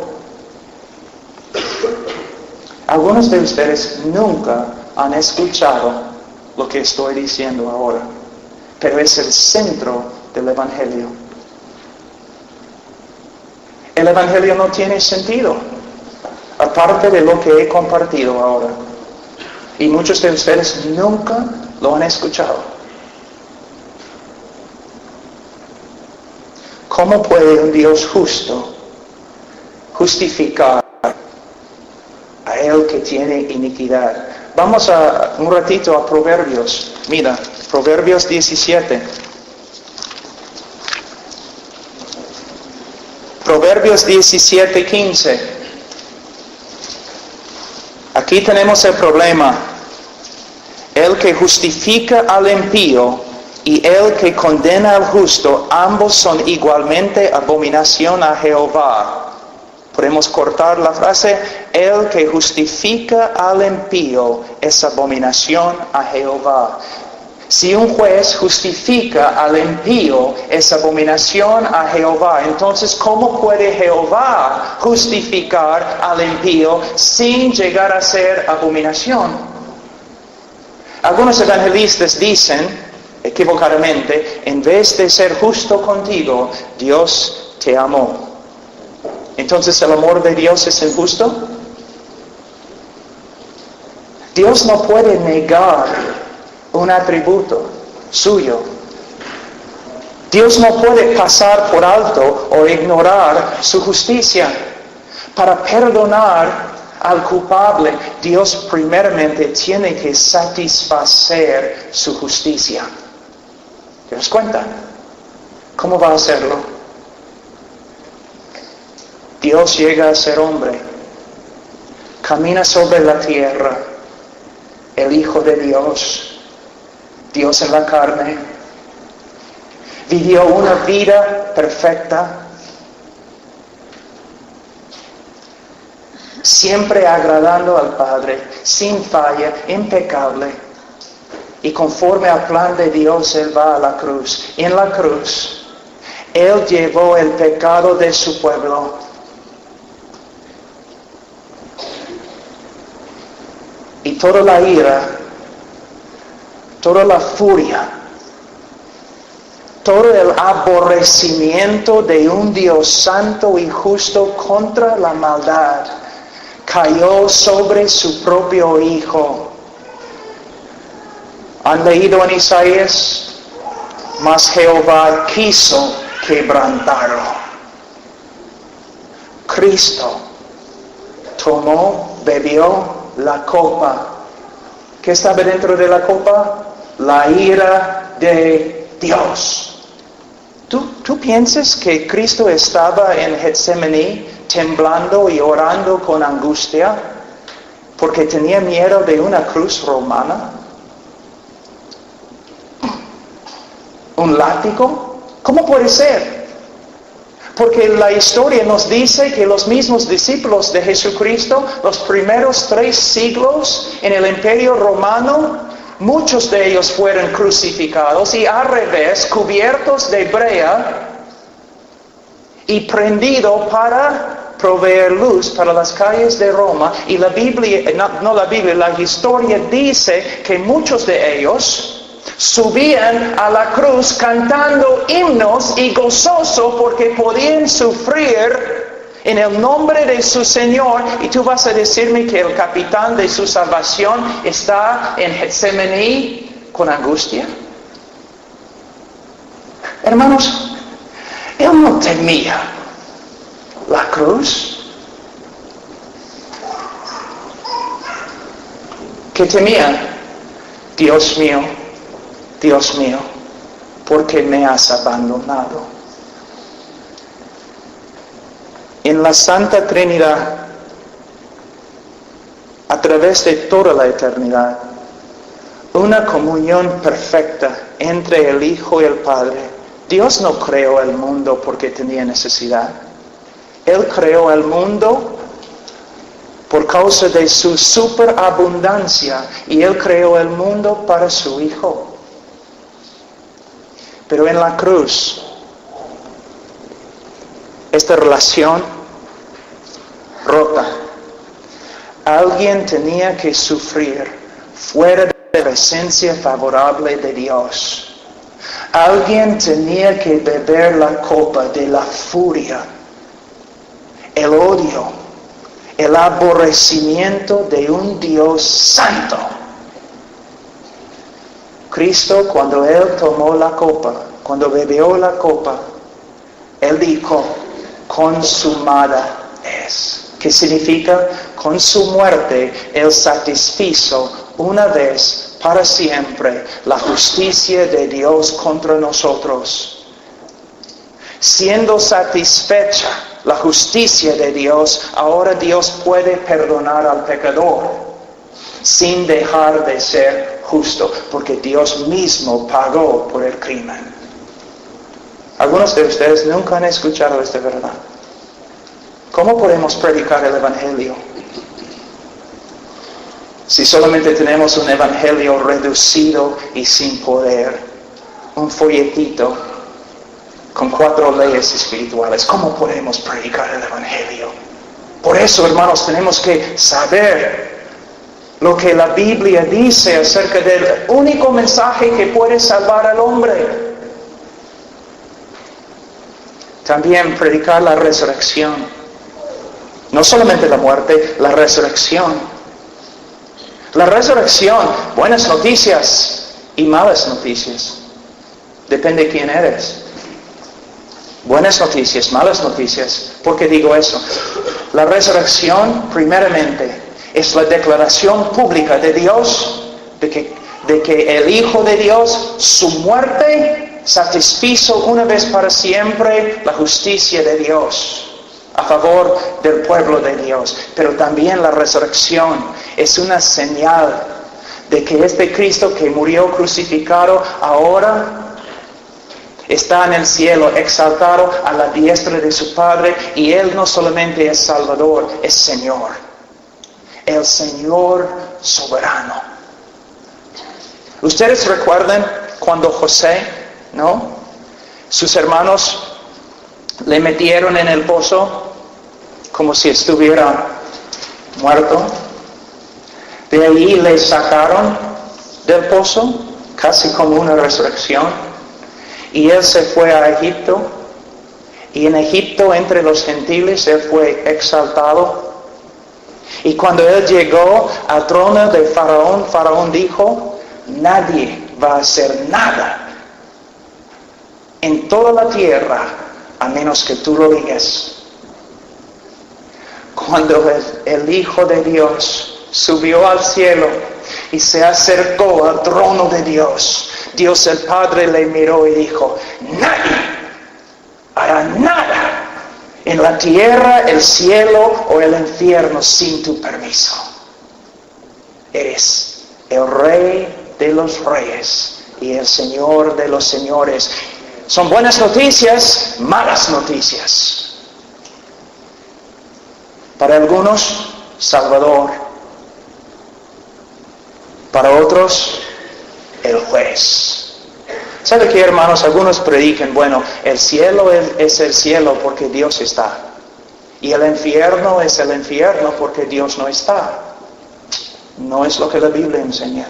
Algunos de ustedes nunca han escuchado lo que estoy diciendo ahora, pero es el centro del Evangelio. el Evangelio no tiene sentido, aparte de lo que he compartido ahora. Y muchos de ustedes nunca lo han escuchado. ¿Cómo puede un Dios justo justificar a él que tiene iniquidad? Vamos un ratito a Proverbios. Mira, Proverbios 17. Proverbios 17:15. Aquí tenemos el problema. El que justifica al impío y el que condena al justo, ambos son igualmente abominación a Jehová. Podemos cortar la frase, el que justifica al impío es abominación a Jehová. Si un juez justifica al impío es abominación a Jehová, entonces ¿cómo puede Jehová justificar al impío sin llegar a ser abominación? Algunos evangelistas dicen, equivocadamente, en vez de ser justo contigo, Dios te amó. Entonces, ¿el amor de Dios es injusto? Dios no puede negar un atributo suyo. Dios no puede pasar por alto o ignorar su justicia. Para perdonar al culpable, Dios primeramente tiene que satisfacer su justicia. ¿Te das cuenta? ¿Cómo va a hacerlo? Dios llega a ser hombre, camina sobre la tierra, el Hijo de Dios, Dios en la carne, vivió una vida perfecta, siempre agradando al Padre, sin falla, impecable, y conforme al plan de Dios, Él va a la cruz. En la cruz, Él llevó el pecado de su pueblo. Y toda la ira, toda la furia, todo el aborrecimiento de un Dios santo y justo contra la maldad cayó sobre su propio Hijo. ¿Han leído en Isaías? Mas Jehová quiso quebrantarlo. Cristo tomó, bebió la copa. ¿Qué estaba dentro de la copa? La ira de Dios. ¿Tú piensas que Cristo estaba en Getsemaní temblando y orando con angustia porque tenía miedo de una cruz romana? ¿Un látigo? ¿Cómo puede ser? Porque la historia nos dice que los mismos discípulos de Jesucristo, los primeros 3 siglos en el Imperio Romano, muchos de ellos fueron crucificados y al revés, cubiertos de brea y prendido para proveer luz para las calles de Roma. Y la Biblia, la historia dice que muchos de ellos subían a la cruz cantando himnos y gozoso porque podían sufrir en el nombre de su Señor. Y tú vas a decirme que el capitán de su salvación está en Getsemaní con angustia. Hermanos, él no temía la cruz. ¿Qué temía? Dios mío, ¿por qué me has abandonado? En la Santa Trinidad, a través de toda la eternidad, una comunión perfecta entre el Hijo y el Padre. Dios no creó el mundo porque tenía necesidad. Él creó el mundo por causa de su superabundancia, y Él creó el mundo para su Hijo. Pero en la cruz, esta relación rota. Alguien tenía que sufrir fuera de la presencia favorable de Dios. Alguien tenía que beber la copa de la furia el odio, el aborrecimiento de un Dios santo. Cristo, cuando Él tomó la copa, cuando bebió la copa, Él dijo, consumada es. ¿Qué significa? Con su muerte, Él satisfizo una vez para siempre la justicia de Dios contra nosotros. Siendo satisfecha la justicia de Dios, ahora Dios puede perdonar al pecador sin dejar de ser justo, porque Dios mismo pagó por el crimen. Algunos de ustedes nunca han escuchado esta verdad. ¿Cómo podemos predicar el Evangelio si solamente tenemos un Evangelio reducido y sin poder? Un folletito con 4 leyes espirituales. ¿Cómo podemos predicar el Evangelio? Por eso, hermanos, tenemos que saber lo que la Biblia dice acerca del único mensaje que puede salvar al hombre. También predicar la resurrección. No solamente la muerte, la resurrección. La resurrección, buenas noticias y malas noticias. Depende de quién eres. Buenas noticias, malas noticias. ¿Por qué digo eso? La resurrección, primeramente, es la declaración pública de Dios de que el Hijo de Dios, su muerte, satisfizo una vez para siempre la justicia de Dios a favor del pueblo de Dios. Pero también la resurrección es una señal de que este Cristo que murió crucificado ahora está en el cielo, exaltado a la diestra de su Padre, y Él no solamente es Salvador, es Señor. El Señor soberano. ¿Ustedes recuerdan cuando José, no? Sus hermanos le metieron en el pozo como si estuviera muerto? De ahí le sacaron del pozo, casi como una resurrección. Y él se fue a Egipto. Y en Egipto, entre los gentiles, él fue exaltado. Y cuando él llegó al trono de Faraón, Faraón dijo, nadie va a hacer nada en toda la tierra a menos que tú lo digas. Cuando el Hijo de Dios subió al cielo y se acercó al trono de Dios, Dios el Padre le miró y dijo, nadie hará nada en la tierra, el cielo o el infierno sin tu permiso. Eres el Rey de los reyes y el Señor de los señores. Son buenas noticias, malas noticias. Para algunos, Salvador. Para otros, el juez. ¿Sabe qué, hermanos? Algunos predican, bueno, el cielo es el cielo porque Dios está. Y el infierno es el infierno porque Dios no está. No es lo que la Biblia enseña.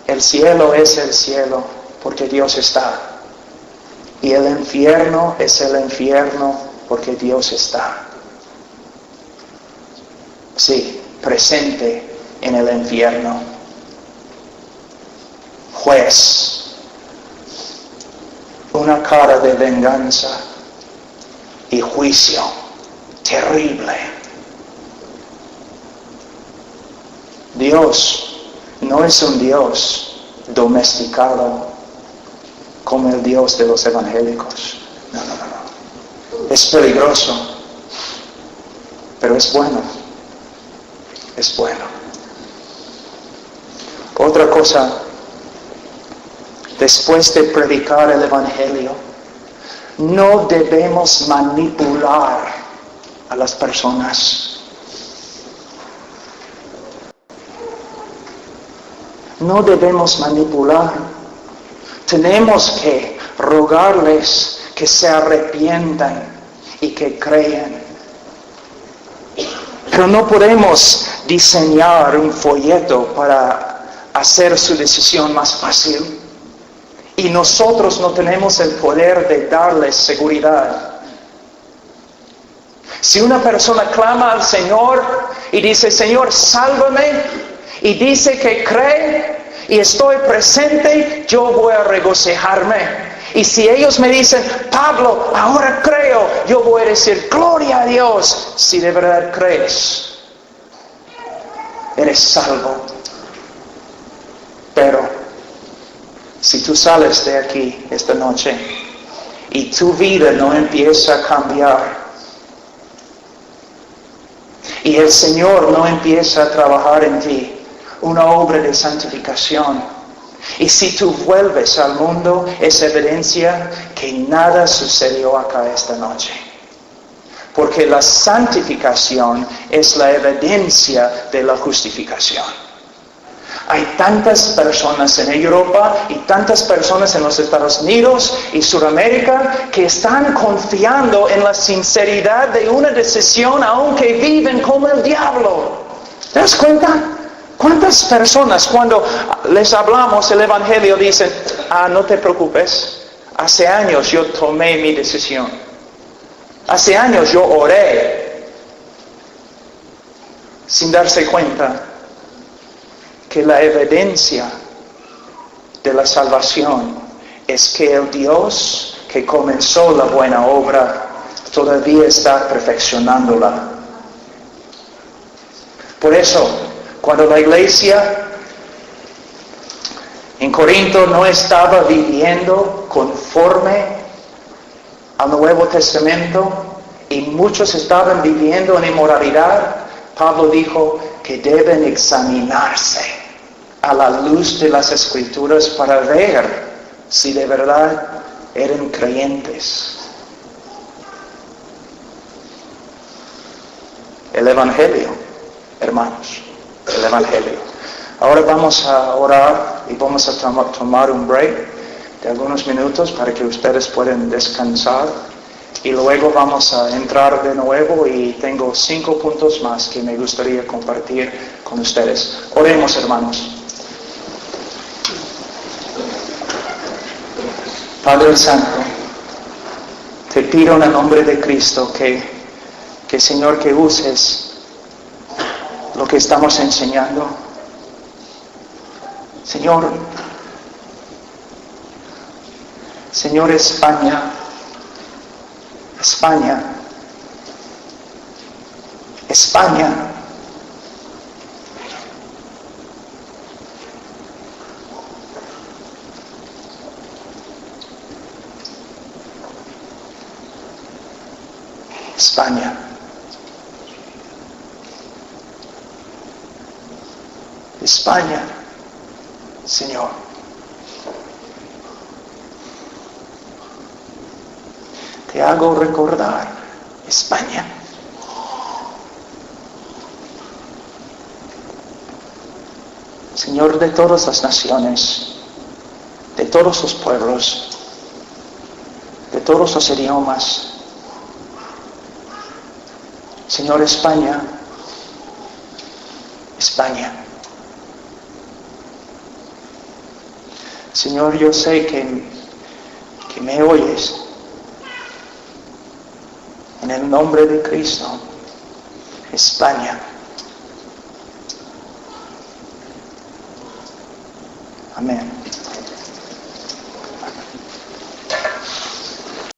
El cielo es el cielo porque Dios está. Y el infierno es el infierno porque Dios está. Sí, presente en el infierno. Juez. Una cara de venganza y juicio terrible. Dios no es un Dios domesticado como el Dios de los evangélicos. No. Es peligroso, pero es bueno. Es bueno. Otra cosa, después de predicar el Evangelio, no debemos manipular a las personas. No debemos manipular. Tenemos que rogarles que se arrepientan y que crean. Pero no podemos diseñar un folleto para hacer su decisión más fácil. Y nosotros no tenemos el poder de darles seguridad. Si una persona clama al Señor y dice, Señor, sálvame, y dice que cree y estoy presente, yo voy a regocijarme. Y si ellos me dicen, Pablo, ahora creo, yo voy a decir, gloria a Dios. Si de verdad crees, eres salvo. Pero si tú sales de aquí esta noche y tu vida no empieza a cambiar, y el Señor no empieza a trabajar en ti una obra de santificación, y si tú vuelves al mundo, es evidencia que nada sucedió acá esta noche. Porque la santificación es la evidencia de la justificación. Hay tantas personas en Europa y tantas personas en los Estados Unidos y Sudamérica que están confiando en la sinceridad de una decisión aunque viven como el diablo. ¿Te das cuenta? ¿Cuántas personas cuando les hablamos el Evangelio dicen, no te preocupes, hace años yo tomé mi decisión, hace años yo oré, sin darse cuenta que la evidencia de la salvación es que el Dios que comenzó la buena obra todavía está perfeccionándola. Por eso, cuando la iglesia en Corinto no estaba viviendo conforme al Nuevo Testamento y muchos estaban viviendo en inmoralidad, Pablo dijo que deben examinarse a la luz de las Escrituras para ver si de verdad eran creyentes. El Evangelio, hermanos. El Evangelio. Ahora vamos a orar y vamos a tomar un break de algunos minutos para que ustedes puedan descansar y luego vamos a entrar de nuevo y tengo 5 puntos más que me gustaría compartir con ustedes. Oremos, hermanos. Padre Santo, te pido en el nombre de Cristo que Señor, que uses lo que estamos enseñando. Señor, España, España, Señor. Te hago recordar España. Señor de todas las naciones, de todos los pueblos, de todos los idiomas. Señor, España. Señor, yo sé que me oyes. En el nombre de Cristo, España. Amén.